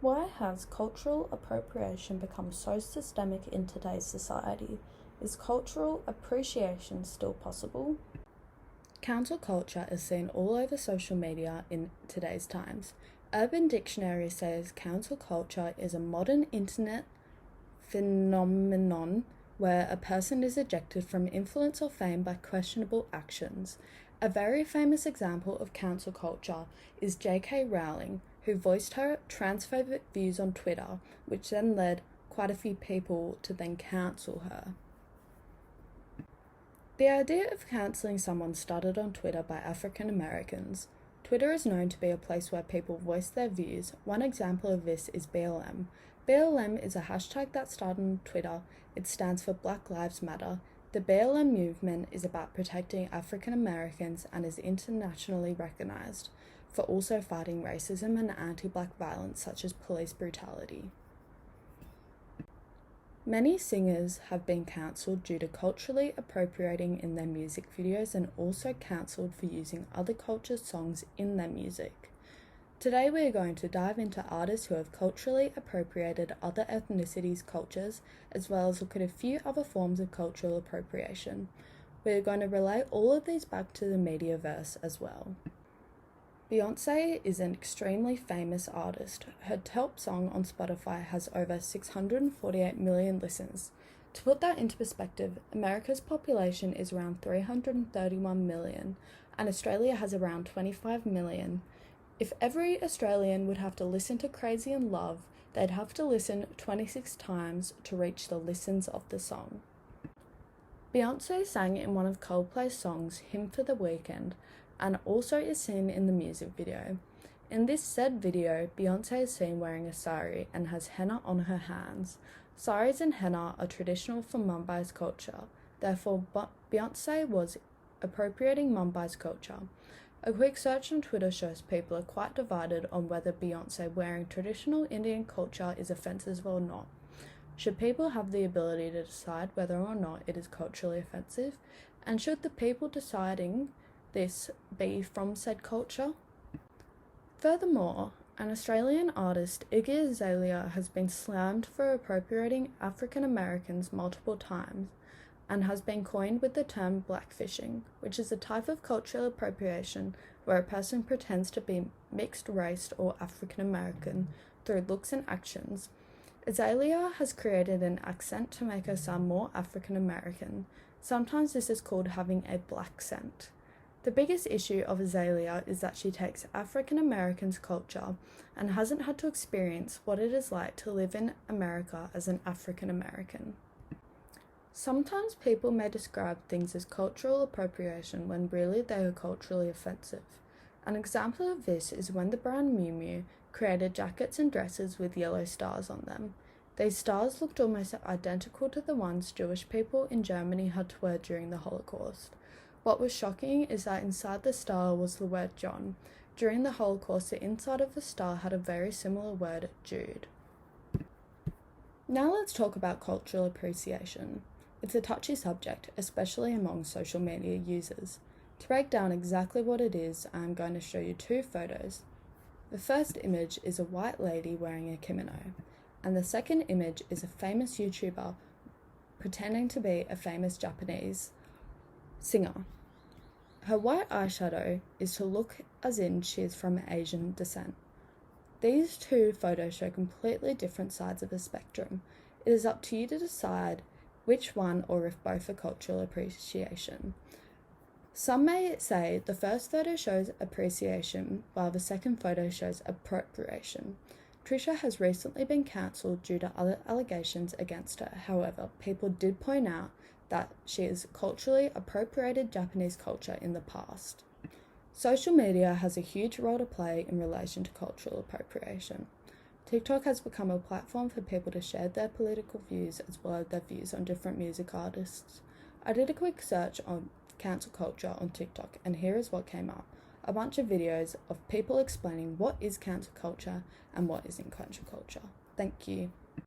Why has cultural appropriation become so systemic in today's society? Is cultural appreciation still possible? Cancel culture is seen all over social media in today's times. Urban Dictionary says cancel culture is a modern internet phenomenon where a person is ejected from influence or fame by questionable actions. A very famous example of cancel culture is J.K. Rowling, who voiced her transphobic views on Twitter, which then led quite a few people to then cancel her. The idea of cancelling someone started on Twitter by African Americans. Twitter is known to be a place where people voice their views. One example of this is BLM. BLM is a hashtag that started on Twitter. It stands for Black Lives Matter. The BLM movement is about protecting African Americans and is internationally recognized for also fighting racism and anti-black violence such as police brutality. Many singers have been cancelled due to culturally appropriating in their music videos and also cancelled for using other cultures' songs in their music. Today we are going to dive into artists who have culturally appropriated other ethnicities' cultures, as well as look at a few other forms of cultural appropriation. We are going to relate all of these back to the mediaverse as well. Beyoncé is an extremely famous artist. Her top song on Spotify has over 648 million listens. To put that into perspective, America's population is around 331 million, and Australia has around 25 million. If every Australian would have to listen to Crazy in Love, they'd have to listen 26 times to reach the listens of the song. Beyoncé sang in one of Coldplay's songs, Hymn for the Weekend, and also is seen in the music video. In this said video, Beyoncé is seen wearing a sari and has henna on her hands. Saris and henna are traditional for Mumbai's culture, therefore Beyoncé was appropriating Mumbai's culture. A quick search on Twitter shows people are quite divided on whether Beyoncé wearing traditional Indian culture is offensive or not. Should people have the ability to decide whether or not it is culturally offensive? And should the people deciding this be from said culture? Furthermore, an Australian artist, Iggy Azalea, has been slammed for appropriating African Americans multiple times and has been coined with the term blackfishing, which is a type of cultural appropriation where a person pretends to be mixed race or African American through looks and actions. Azalea has created an accent to make her sound more African American. Sometimes this is called having a black scent. The biggest issue of Amelia is that she takes African Americans' culture and hasn't had to experience what it is like to live in America as an African American. Sometimes people may describe things as cultural appropriation when really they are culturally offensive. An example of this is when the brand Miu Miu created jackets and dresses with yellow stars on them. These stars looked almost identical to the ones Jewish people in Germany had to wear during the Holocaust. What was shocking is that inside the star was the word John. During the Holocaust, the inside of the star had a very similar word, Jude. Now let's talk about cultural appreciation. It's a touchy subject, especially among social media users. To break down exactly what it is, I'm going to show you two photos. The first image is a white lady wearing a kimono, and the second image is a famous YouTuber pretending to be a famous Japanese singer. Her white eyeshadow is to look as in she is from Asian descent. These two photos show completely different sides of the spectrum. It is up to you to decide which one or if both are cultural appreciation. Some may say the first photo shows appreciation while the second photo shows appropriation. Trisha has recently been cancelled due to other allegations against her. However, people did point out that she has culturally appropriated Japanese culture in the past. Social media has a huge role to play in relation to cultural appropriation. TikTok has become a platform for people to share their political views as well as their views on different music artists. I did a quick search on cancel culture on TikTok, and here is what came up. A bunch of videos of people explaining what is cancel culture and what isn't cancel culture. Thank you.